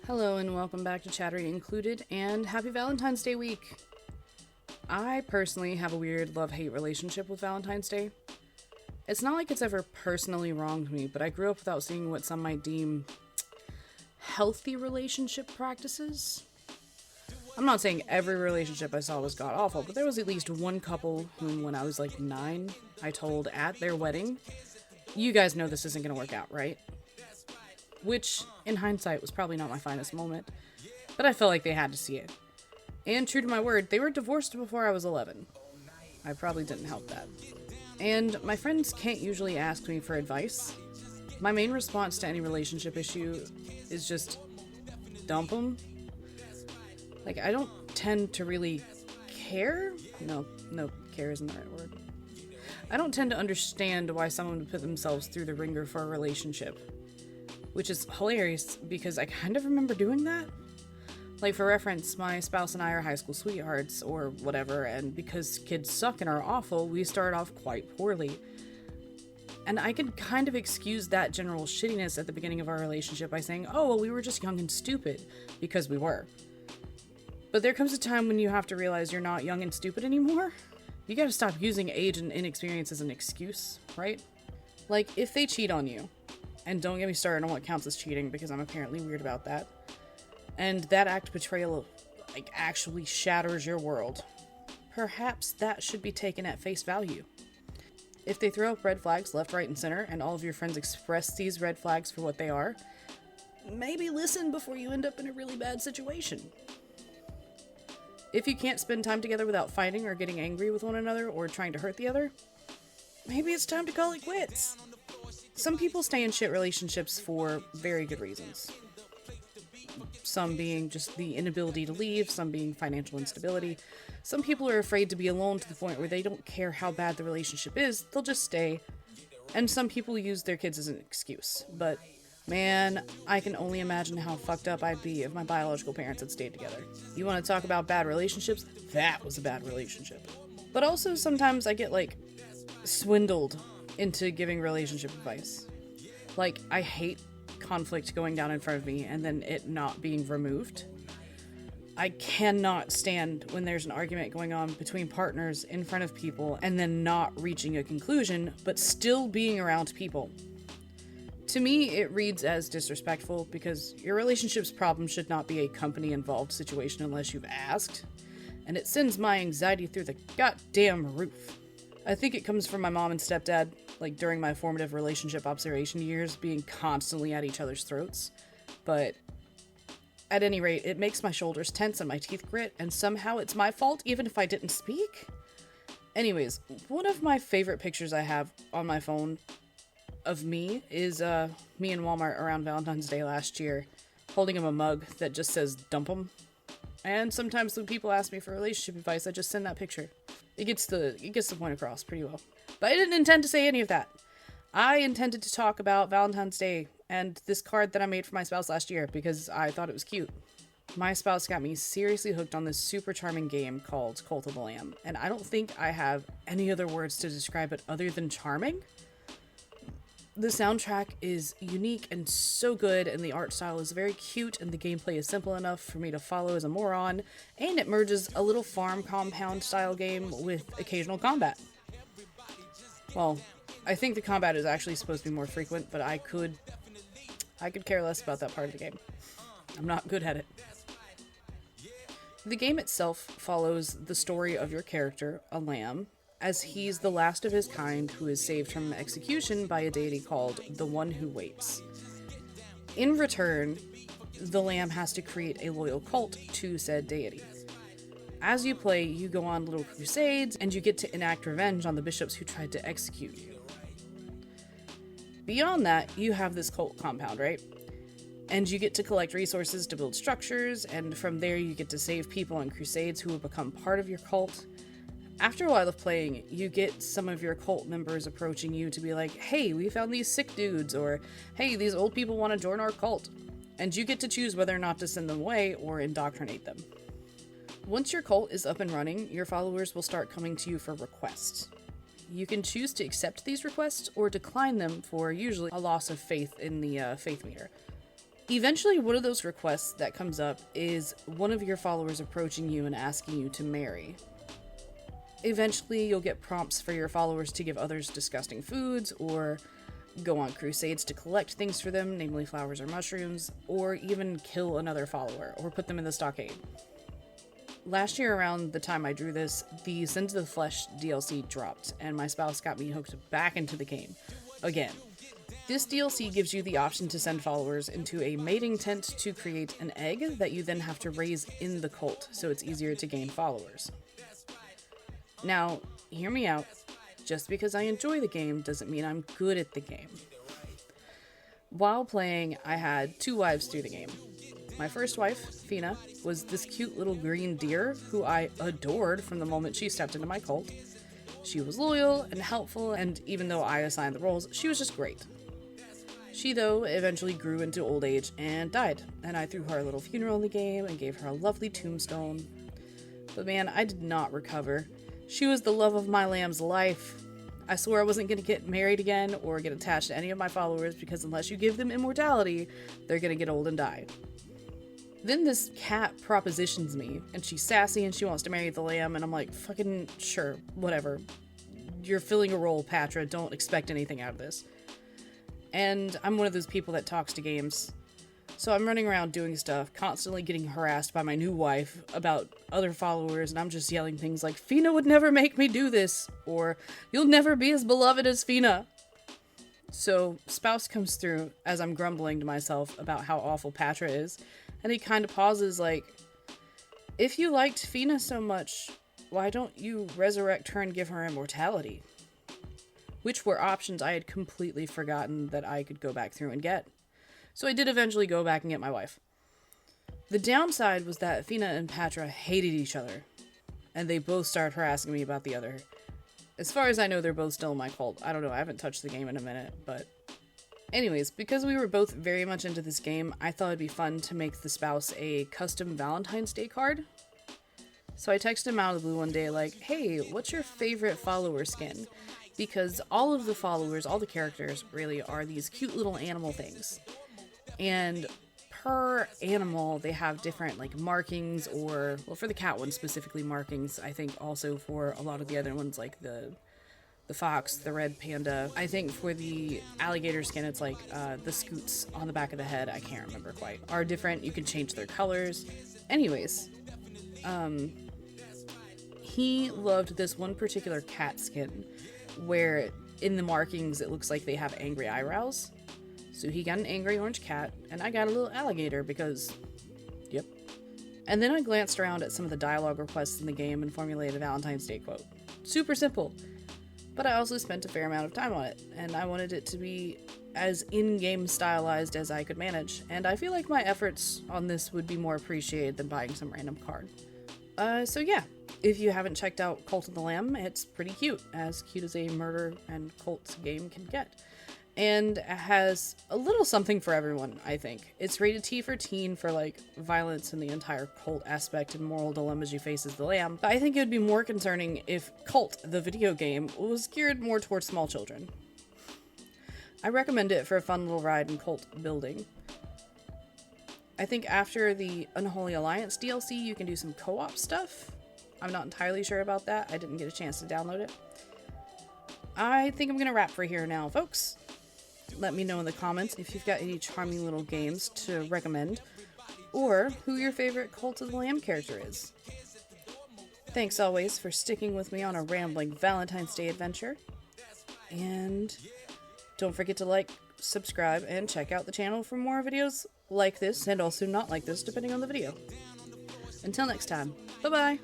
Hello and welcome back to Chattery Included, and happy Valentine's Day week! I personally have a weird love-hate relationship with Valentine's Day. It's not like it's ever personally wronged me, but I grew up without seeing what some might deem healthy relationship practices. I'm not saying every relationship I saw was god-awful, but there was at least one couple whom, when I was like 9, I told at their wedding, "You guys know this isn't going to work out, right?" Which, in hindsight, was probably not my finest moment, but I felt like they had to see it. And true to my word, they were divorced before I was 11. I probably didn't help that. And my friends can't usually ask me for advice. My main response to any relationship issue is just dump them. Like, I don't tend to really care. No, care isn't the right word. I don't tend to understand why someone would put themselves through the ringer for a relationship. Which is hilarious because I kind of remember doing that. Like, for reference, my spouse and I are high school sweethearts or whatever, and because kids suck and are awful, we started off quite poorly. And I can kind of excuse that general shittiness at the beginning of our relationship by saying, oh, well, we were just young and stupid, because we were. But there comes a time when you have to realize you're not young and stupid anymore. You gotta stop using age and inexperience as an excuse, right? Like, if they cheat on you, and don't get me started on what counts as cheating, because I'm apparently weird about that. And that act of betrayal, actually shatters your world. Perhaps that should be taken at face value. If they throw up red flags left, right, and center, and all of your friends express these red flags for what they are, maybe listen before you end up in a really bad situation. If you can't spend time together without fighting or getting angry with one another or trying to hurt the other, maybe it's time to call it quits. Some people stay in shit relationships for very good reasons. Some being just the inability to leave, some being financial instability. Some people are afraid to be alone to the point where they don't care how bad the relationship is, they'll just stay. And some people use their kids as an excuse. But man, I can only imagine how fucked up I'd be if my biological parents had stayed together. You want to talk about bad relationships? That was a bad relationship. But also sometimes I get swindled into giving relationship advice. Like, I hate conflict going down in front of me and then it not being removed. I cannot stand when there's an argument going on between partners in front of people and then not reaching a conclusion, but still being around people. To me, it reads as disrespectful because your relationship's problem should not be a company-involved situation unless you've asked, and it sends my anxiety through the goddamn roof. I think it comes from my mom and stepdad, during my formative relationship observation years, being constantly at each other's throats. But at any rate, it makes my shoulders tense and my teeth grit, and somehow it's my fault even if I didn't speak. Anyways, one of my favorite pictures I have on my phone of me is me in Walmart around Valentine's Day last year, holding him a mug that just says dump 'em. And sometimes when people ask me for relationship advice, I just send that picture. It gets the point across pretty well. But I didn't intend to say any of that. I intended to talk about Valentine's Day and this card that I made for my spouse last year because I thought it was cute. My spouse got me seriously hooked on this super charming game called Cult of the Lamb, and I don't think I have any other words to describe it other than charming. The soundtrack is unique and so good, and the art style is very cute, and the gameplay is simple enough for me to follow as a moron, and it merges a little farm compound style game with occasional combat. Well, I think the combat is actually supposed to be more frequent, but I could care less about that part of the game. I'm not good at it. The game itself follows the story of your character, a lamb, as he's the last of his kind who is saved from execution by a deity called the One Who Waits. In return, the lamb has to create a loyal cult to said deity. As you play, you go on little crusades, and you get to enact revenge on the bishops who tried to execute you. Beyond that, you have this cult compound, right? And you get to collect resources to build structures, and from there you get to save people on crusades who will become part of your cult. After a while of playing, you get some of your cult members approaching you to be like, hey, we found these sick dudes, or hey, these old people want to join our cult. And you get to choose whether or not to send them away or indoctrinate them. Once your cult is up and running, your followers will start coming to you for requests. You can choose to accept these requests or decline them for usually a loss of faith in the faith meter. Eventually, one of those requests that comes up is one of your followers approaching you and asking you to marry. Eventually, you'll get prompts for your followers to give others disgusting foods, or go on crusades to collect things for them, namely flowers or mushrooms, or even kill another follower, or put them in the stockade. Last year, around the time I drew this, the Sins of the Flesh DLC dropped, and my spouse got me hooked back into the game. Again. This DLC gives you the option to send followers into a mating tent to create an egg that you then have to raise in the cult, so it's easier to gain followers. Now, hear me out. Just because I enjoy the game doesn't mean I'm good at the game. While playing, I had 2 wives through the game. My first wife, Fina, was this cute little green deer who I adored from the moment she stepped into my cult. She was loyal and helpful, and even though I assigned the roles, she was just great. She, though, eventually grew into old age and died, and I threw her a little funeral in the game and gave her a lovely tombstone. But man, I did not recover. She was the love of my lamb's life. I swore I wasn't going to get married again or get attached to any of my followers, because unless you give them immortality, they're going to get old and die. Then this cat propositions me, and she's sassy and she wants to marry the lamb, and I'm like, fucking sure, whatever. You're filling a role, Patra, don't expect anything out of this. And I'm one of those people that talks to games. So I'm running around doing stuff, constantly getting harassed by my new wife about other followers, and I'm just yelling things like, Fina would never make me do this, or you'll never be as beloved as Fina. So spouse comes through as I'm grumbling to myself about how awful Patra is, and he kind of pauses like, if you liked Fina so much, why don't you resurrect her and give her immortality? Which were options I had completely forgotten that I could go back through and get. So I did eventually go back and get my wife. The downside was that Fina and Patra hated each other, and they both started harassing me about the other. As far as I know, they're both still in my cult. I don't know, I haven't touched the game in a minute, but... Anyways, because we were both very much into this game, I thought it'd be fun to make the spouse a custom Valentine's Day card. So I texted him out of the blue one day like, hey, what's your favorite follower skin? Because all of the followers, all the characters, really are these cute little animal things. And per animal, they have different, like, markings, or, well, for the cat one specifically, markings. I think also for a lot of the other ones, like the fox, the red panda. I think for the alligator skin, it's like the scoots on the back of the head, I can't remember quite, are different. You can change their colors. Anyways, he loved this one particular cat skin, where in the markings it looks like they have angry eyebrows. So he got an angry orange cat, and I got a little alligator because, yep. And then I glanced around at some of the dialogue requests in the game and formulated a Valentine's Day quote. Super simple, but I also spent a fair amount of time on it, and I wanted it to be as in-game stylized as I could manage, and I feel like my efforts on this would be more appreciated than buying some random card. So yeah. If you haven't checked out Cult of the Lamb, it's pretty cute as a murder and cult game can get. And it has a little something for everyone, I think. It's rated T for teen for, like, violence and the entire cult aspect and moral dilemmas you face as the lamb. But I think it would be more concerning if Cult, the video game, was geared more towards small children. I recommend it for a fun little ride in cult building. I think after the Unholy Alliance DLC, you can do some co-op stuff. I'm not entirely sure about that. I didn't get a chance to download it. I think I'm going to wrap for here now, folks. Let me know in the comments if you've got any charming little games to recommend, or who your favorite Cult of the Lamb character is. Thanks always for sticking with me on a rambling Valentine's Day adventure. And don't forget to like, subscribe, and check out the channel for more videos like this, and also not like this, depending on the video. Until next time, bye-bye!